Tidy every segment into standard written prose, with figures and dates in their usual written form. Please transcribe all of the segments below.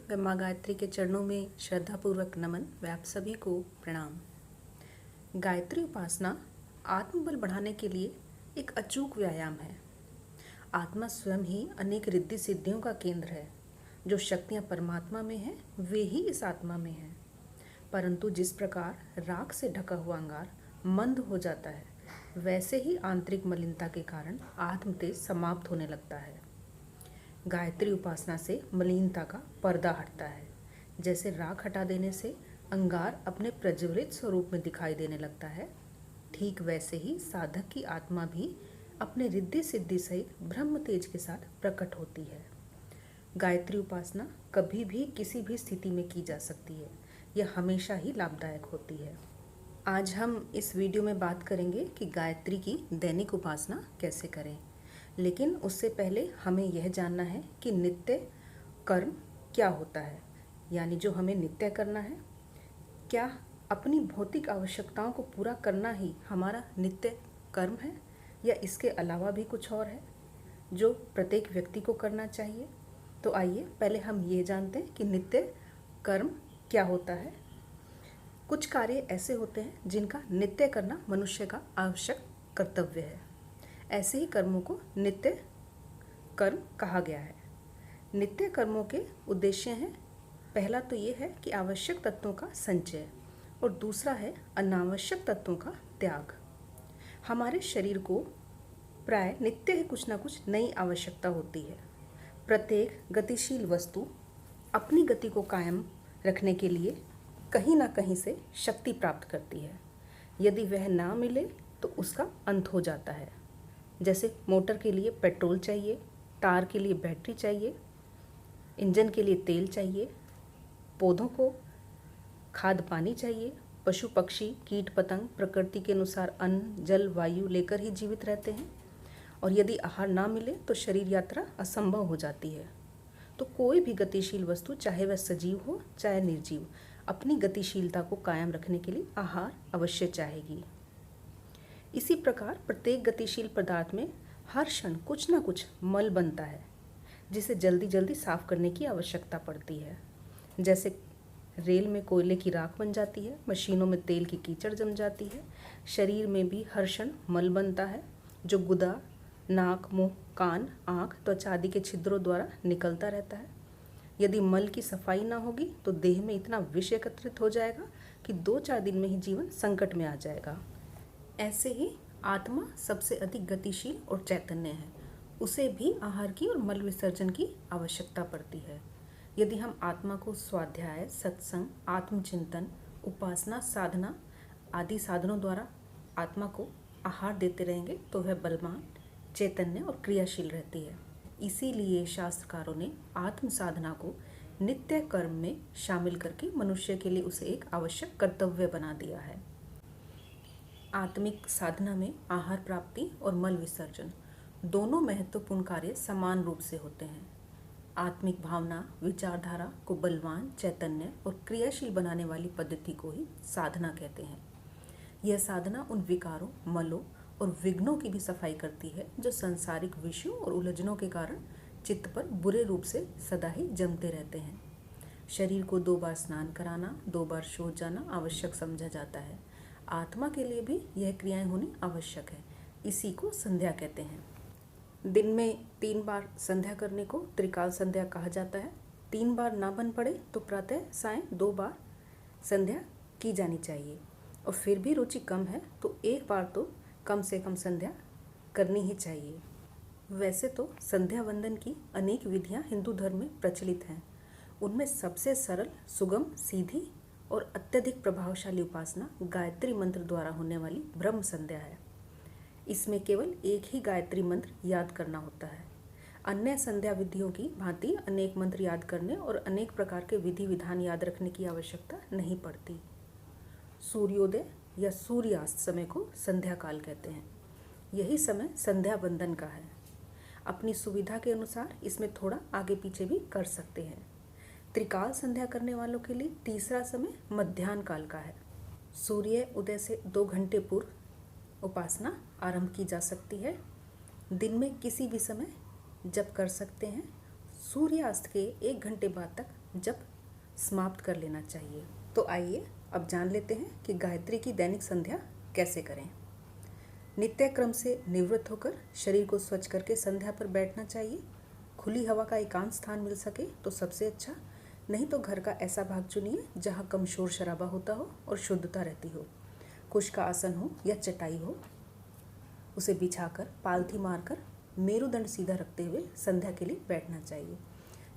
व माँ गायत्री के चरणों में श्रद्धापूर्वक नमन व आप सभी को प्रणाम। गायत्री उपासना आत्मबल बढ़ाने के लिए एक अचूक व्यायाम है। आत्मा स्वयं ही अनेक रिद्धि सिद्धियों का केंद्र है। जो शक्तियाँ परमात्मा में हैं वे ही इस आत्मा में हैं। परंतु जिस प्रकार राख से ढका हुआ अंगार मंद हो जाता है, वैसे ही आंतरिक मलिनता के कारण आत्म तेज समाप्त होने लगता है। गायत्री उपासना से मलिनता का पर्दा हटता है। जैसे राख हटा देने से अंगार अपने प्रज्वलित स्वरूप में दिखाई देने लगता है, ठीक वैसे ही साधक की आत्मा भी अपने रिद्धि सिद्धि सहित ब्रह्म तेज के साथ प्रकट होती है। गायत्री उपासना कभी भी किसी भी स्थिति में की जा सकती है। यह हमेशा ही लाभदायक होती है। आज हम इस वीडियो में बात करेंगे कि गायत्री की दैनिक उपासना कैसे करें। लेकिन उससे पहले हमें यह जानना है कि नित्य कर्म क्या होता है, यानी जो हमें नित्य करना है। क्या अपनी भौतिक आवश्यकताओं को पूरा करना ही हमारा नित्य कर्म है, या इसके अलावा भी कुछ और है जो प्रत्येक व्यक्ति को करना चाहिए? तो आइए पहले हम ये जानते हैं कि नित्य कर्म क्या होता है। कुछ कार्य ऐसे होते हैं जिनका नित्य करना मनुष्य का आवश्यक कर्तव्य है। ऐसे ही कर्मों को नित्य कर्म कहा गया है। नित्य कर्मों के उद्देश्य हैं, पहला तो ये है कि आवश्यक तत्वों का संचय, और दूसरा है अनावश्यक तत्वों का त्याग। हमारे शरीर को प्राय नित्य ही कुछ ना कुछ नई आवश्यकता होती है। प्रत्येक गतिशील वस्तु अपनी गति को कायम रखने के लिए कहीं ना कहीं से शक्ति प्राप्त करती है। यदि वह ना मिले तो उसका अंत हो जाता है। जैसे मोटर के लिए पेट्रोल चाहिए, कार के लिए बैटरी चाहिए, इंजन के लिए तेल चाहिए, पौधों को खाद पानी चाहिए, पशु पक्षी कीट पतंग प्रकृति के अनुसार अन्न जल वायु लेकर ही जीवित रहते हैं। और यदि आहार ना मिले तो शरीर यात्रा असंभव हो जाती है। तो कोई भी गतिशील वस्तु, चाहे वह सजीव हो चाहे निर्जीव, अपनी गतिशीलता को कायम रखने के लिए आहार अवश्य चाहेगी। इसी प्रकार प्रत्येक गतिशील पदार्थ में हर क्षण कुछ ना कुछ मल बनता है, जिसे जल्दी जल्दी साफ करने की आवश्यकता पड़ती है। जैसे रेल में कोयले की राख बन जाती है, मशीनों में तेल की कीचड़ जम जाती है। शरीर में भी हर क्षण मल बनता है, जो गुदा, नाक, मुंह, कान, आँख, त्वचा आदि के छिद्रों द्वारा निकलता रहता है। यदि मल की सफाई ना होगी तो देह में इतना विष एकत्रित हो जाएगा कि 2-4 दिन में ही जीवन संकट में आ जाएगा। ऐसे ही आत्मा सबसे अधिक गतिशील और चैतन्य है। उसे भी आहार की और मल विसर्जन की आवश्यकता पड़ती है। यदि हम आत्मा को स्वाध्याय, सत्संग, आत्मचिंतन, उपासना, साधना आदि साधनों द्वारा आत्मा को आहार देते रहेंगे तो वह बलवान, चैतन्य और क्रियाशील रहती है। इसीलिए शास्त्रकारों ने आत्म साधना को नित्य कर्म में शामिल करके मनुष्य के लिए उसे एक आवश्यक कर्तव्य बना दिया है। आत्मिक साधना में आहार प्राप्ति और मल विसर्जन दोनों महत्वपूर्ण कार्य समान रूप से होते हैं। आत्मिक भावना, विचारधारा को बलवान, चैतन्य और क्रियाशील बनाने वाली पद्धति को ही साधना कहते हैं। यह साधना उन विकारों, मलों और विघ्नों की भी सफाई करती है जो सांसारिक विषयों और उलझनों के कारण चित्त पर बुरे रूप से सदा ही जमते रहते हैं। शरीर को 2 बार स्नान कराना, 2 बार शौच जाना आवश्यक समझा जाता है। आत्मा के लिए भी यह क्रियाएं होनी आवश्यक है। इसी को संध्या कहते हैं। दिन में 3 बार संध्या करने को त्रिकाल संध्या कहा जाता है। 3 बार ना बन पड़े तो प्रातः सायं 2 बार संध्या की जानी चाहिए। और फिर भी रुचि कम है तो 1 बार तो कम से कम संध्या करनी ही चाहिए। वैसे तो संध्या वंदन की अनेक विधियां हिंदू धर्म में प्रचलित हैं। उनमें सबसे सरल, सुगम, सीधी और अत्यधिक प्रभावशाली उपासना गायत्री मंत्र द्वारा होने वाली ब्रह्म संध्या है। इसमें केवल एक ही गायत्री मंत्र याद करना होता है। अन्य संध्या विधियों की भांति अनेक मंत्र याद करने और अनेक प्रकार के विधि विधान याद रखने की आवश्यकता नहीं पड़ती। सूर्योदय या सूर्यास्त समय को संध्या काल कहते हैं। यही समय संध्या वंदन का है। अपनी सुविधा के अनुसार इसमें थोड़ा आगे पीछे भी कर सकते हैं। त्रिकाल संध्या करने वालों के लिए तीसरा समय मध्याह्न काल का है। सूर्य उदय से 2 घंटे पूर्व उपासना आरंभ की जा सकती है। दिन में किसी भी समय जप कर सकते हैं। सूर्यास्त के 1 घंटे बाद तक जप समाप्त कर लेना चाहिए। तो आइए अब जान लेते हैं कि गायत्री की दैनिक संध्या कैसे करें। नित्य क्रम से निवृत्त होकर शरीर को स्वच्छ करके संध्या पर बैठना चाहिए। खुली हवा का एकांत स्थान मिल सके तो सबसे अच्छा, नहीं तो घर का ऐसा भाग चुनिए जहाँ कम शोर शराबा होता हो और शुद्धता रहती हो। कुश का आसन हो या चटाई हो, उसे बिछाकर पालथी मारकर मेरुदंड सीधा रखते हुए संध्या के लिए बैठना चाहिए।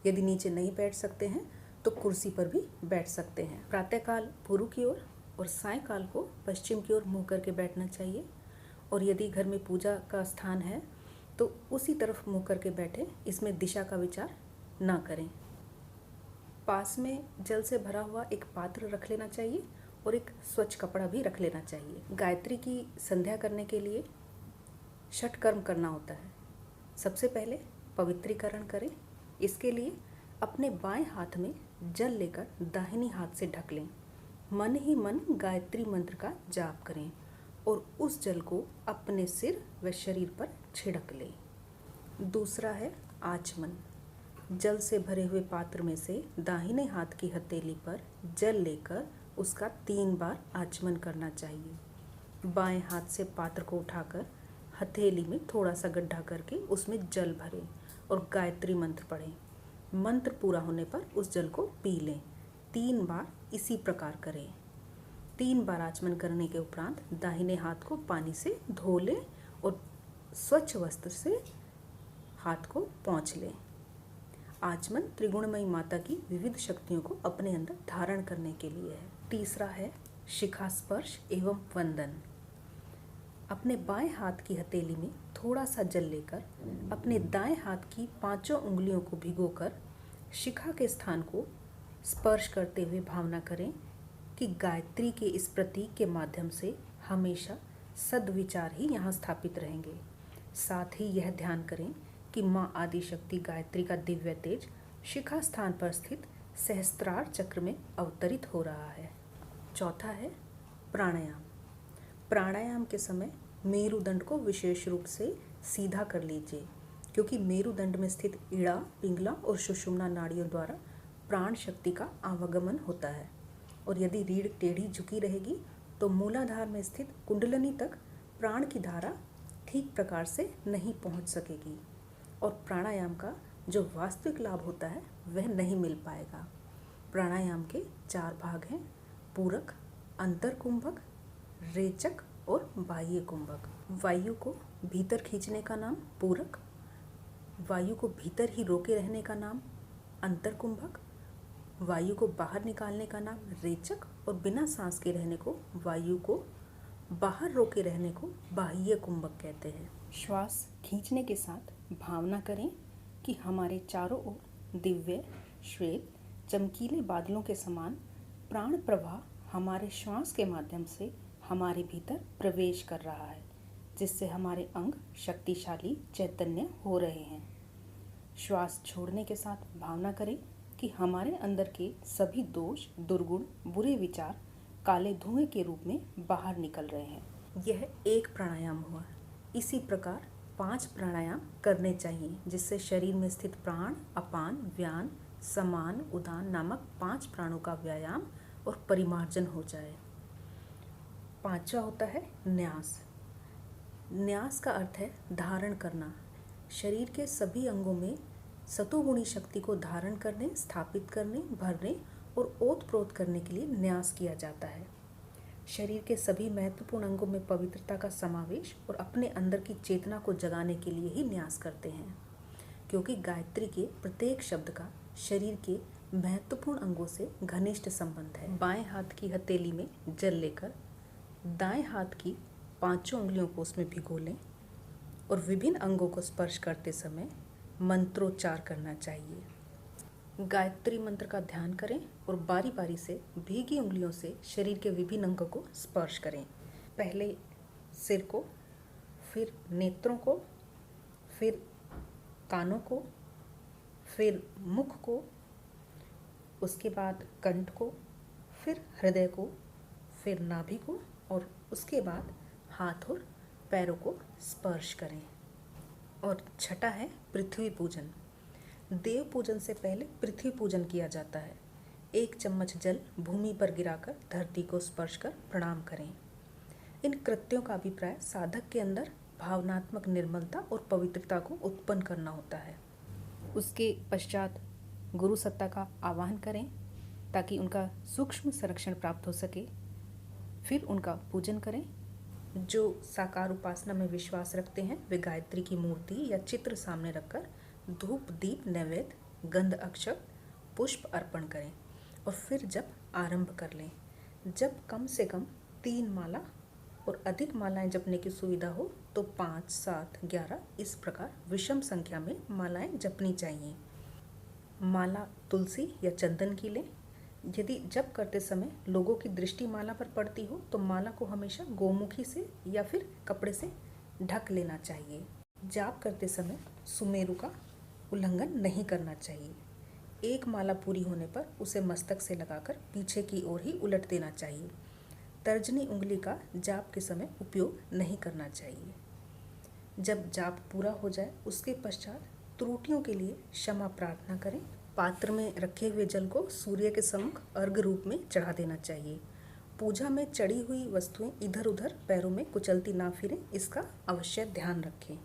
यदि नीचे नहीं बैठ सकते हैं तो कुर्सी पर भी बैठ सकते हैं। प्रातःकाल पूर्व की ओर और सायंकाल को पश्चिम की ओर मुँह करके बैठना चाहिए। और यदि घर में पूजा का स्थान है तो उसी तरफ मुँह करके बैठे, इसमें दिशा का विचार ना करें। पास में जल से भरा हुआ एक पात्र रख लेना चाहिए और एक स्वच्छ कपड़ा भी रख लेना चाहिए। गायत्री की संध्या करने के लिए षट कर्म करना होता है। सबसे पहले पवित्रीकरण करें। इसके लिए अपने बाएं हाथ में जल लेकर दाहिनी हाथ से ढक लें। मन ही मन गायत्री मंत्र का जाप करें और उस जल को अपने सिर व शरीर पर छिड़क लें। दूसरा है आचमन। जल से भरे हुए पात्र में से दाहिने हाथ की हथेली पर जल लेकर उसका 3 बार आचमन करना चाहिए। बाएं हाथ से पात्र को उठाकर हथेली में थोड़ा सा गड्ढा करके उसमें जल भरें और गायत्री मंत्र पढ़ें। मंत्र पूरा होने पर उस जल को पी लें। 3 बार इसी प्रकार करें। 3 बार आचमन करने के उपरांत दाहिने हाथ को पानी से धो लें और स्वच्छ वस्त्र से हाथ को पोंछ लें। आचमन त्रिगुणमयी माता की विविध शक्तियों को अपने अंदर धारण करने के लिए है। तीसरा है शिखा स्पर्श एवं वंदन। अपने बाएं हाथ की हथेली में थोड़ा सा जल लेकर अपने दाएं हाथ की 5 उंगलियों को भिगोकर शिखा के स्थान को स्पर्श करते हुए भावना करें कि गायत्री के इस प्रतीक के माध्यम से हमेशा सद्विचार ही यहाँ स्थापित रहेंगे। साथ ही यह ध्यान करें कि माँ आदिशक्ति गायत्री का दिव्य तेज शिखा स्थान पर स्थित सहस्त्रार चक्र में अवतरित हो रहा है। चौथा है प्राणायाम। प्राणायाम के समय मेरुदंड को विशेष रूप से सीधा कर लीजिए, क्योंकि मेरुदंड में स्थित इड़ा, पिंगला और सुषुम्ना नाड़ियों द्वारा प्राण शक्ति का आवागमन होता है। और यदि रीढ़ टेढ़ी झुकी रहेगी तो मूलाधार में स्थित कुंडलनी तक प्राण की धारा ठीक प्रकार से नहीं पहुंच सकेगी और प्राणायाम का जो वास्तविक लाभ होता है वह नहीं मिल पाएगा। प्राणायाम के 4 भाग हैं: पूरक, अंतर कुंभक, रेचक और बाह्य कुंभक। वायु को भीतर खींचने का नाम पूरक, वायु को भीतर ही रोके रहने का नाम अंतर कुंभक, वायु को बाहर निकालने का नाम रेचक और बिना सांस के रहने को, वायु को बाहर रोके रहने को बाह्य कुंभक कहते हैं। श्वास खींचने के साथ भावना करें कि हमारे चारों ओर दिव्य, श्वेत, चमकीले बादलों के समान प्राण प्रवाह हमारे श्वास के माध्यम से हमारे भीतर प्रवेश कर रहा है, जिससे हमारे अंग शक्तिशाली, चैतन्य हो रहे हैं। श्वास छोड़ने के साथ भावना करें कि हमारे अंदर के सभी दोष, दुर्गुण, बुरे विचार काले धुएं के रूप में बाहर निकल रहे हैं। यह एक प्राणायाम हुआ। इसी प्रकार 5 प्राणायाम करने चाहिए, जिससे शरीर में स्थित प्राण, अपान, व्यान, समान, उदान नामक 5 प्राणों का व्यायाम और परिमार्जन हो जाए। 5वां होता है न्यास। न्यास का अर्थ है धारण करना। शरीर के सभी अंगों में सतोगुणी शक्ति को धारण करने, स्थापित करने, भरने और ओतप्रोत करने के लिए न्यास किया जाता है। शरीर के सभी महत्वपूर्ण अंगों में पवित्रता का समावेश और अपने अंदर की चेतना को जगाने के लिए ही न्यास करते हैं, क्योंकि गायत्री के प्रत्येक शब्द का शरीर के महत्वपूर्ण अंगों से घनिष्ठ संबंध है। बाएं हाथ की हथेली में जल लेकर दाएं हाथ की 5 उंगलियों को उसमें भिगो लें और विभिन्न अंगों को स्पर्श करते समय मंत्रोच्चार करना चाहिए। गायत्री मंत्र का ध्यान करें और बारी बारी से भीगी उंगलियों से शरीर के विभिन्न अंगों को स्पर्श करें। पहले सिर को, फिर नेत्रों को, फिर कानों को, फिर मुख को, उसके बाद कंठ को, फिर हृदय को, फिर नाभि को और उसके बाद हाथ और पैरों को स्पर्श करें। और छठा है पृथ्वी पूजन। देव पूजन से पहले पृथ्वी पूजन किया जाता है। 1 चम्मच जल भूमि पर गिराकर धरती को स्पर्श कर प्रणाम करें। इन कृत्यों का अभिप्राय साधक के अंदर भावनात्मक निर्मलता और पवित्रता को उत्पन्न करना होता है। उसके पश्चात गुरु सत्ता का आवाहन करें ताकि उनका सूक्ष्म संरक्षण प्राप्त हो सके। फिर उनका पूजन करें। जो साकार उपासना में विश्वास रखते हैं वे गायत्री की मूर्ति या चित्र सामने रखकर धूप दीप नैवेद्य गंध अक्षत पुष्प अर्पण करें और फिर जप आरंभ कर लें। जब कम से कम 3 माला और अधिक मालाएं जपने की सुविधा हो तो 5, 7, 11 इस प्रकार विषम संख्या में मालाएं जपनी चाहिए। माला तुलसी या चंदन की लें। यदि जप करते समय लोगों की दृष्टि माला पर पड़ती हो तो माला को हमेशा गोमुखी से या फिर कपड़े से ढक लेना चाहिए। जाप करते समय सुमेरु का उल्लंघन नहीं करना चाहिए। एक माला पूरी होने पर उसे मस्तक से लगाकर पीछे की ओर ही उलट देना चाहिए। तर्जनी उंगली का जाप के समय उपयोग नहीं करना चाहिए। जब जाप पूरा हो जाए उसके पश्चात त्रुटियों के लिए क्षमा प्रार्थना करें। पात्र में रखे हुए जल को सूर्य के सम्मुख अर्घ्य रूप में चढ़ा देना चाहिए। पूजा में चढ़ी हुई वस्तुएं इधर उधर पैरों में कुचलती ना फिरें, इसका अवश्य ध्यान रखें।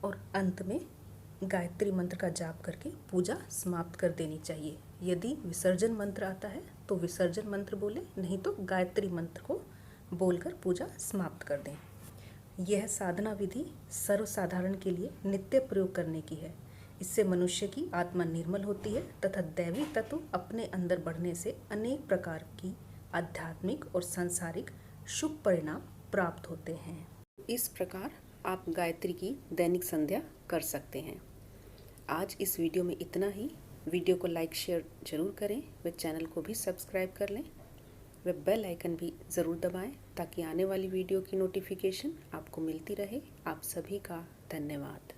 और अंत में गायत्री मंत्र का जाप करके पूजा समाप्त कर देनी चाहिए। यदि विसर्जन मंत्र आता है तो विसर्जन मंत्र बोलें, नहीं तो गायत्री मंत्र को बोलकर पूजा समाप्त कर दें। यह साधना विधि सर्वसाधारण के लिए नित्य प्रयोग करने की है। इससे मनुष्य की आत्मा निर्मल होती है तथा दैवी तत्व अपने अंदर बढ़ने से अनेक प्रकार की आध्यात्मिक और सांसारिक शुभ परिणाम प्राप्त होते हैं। इस प्रकार आप गायत्री की दैनिक संध्या कर सकते हैं। आज इस वीडियो में इतना ही। वीडियो को लाइक शेयर जरूर करें व चैनल को भी सब्सक्राइब कर लें व बेल आइकन भी ज़रूर दबाएं ताकि आने वाली वीडियो की नोटिफिकेशन आपको मिलती रहे। आप सभी का धन्यवाद।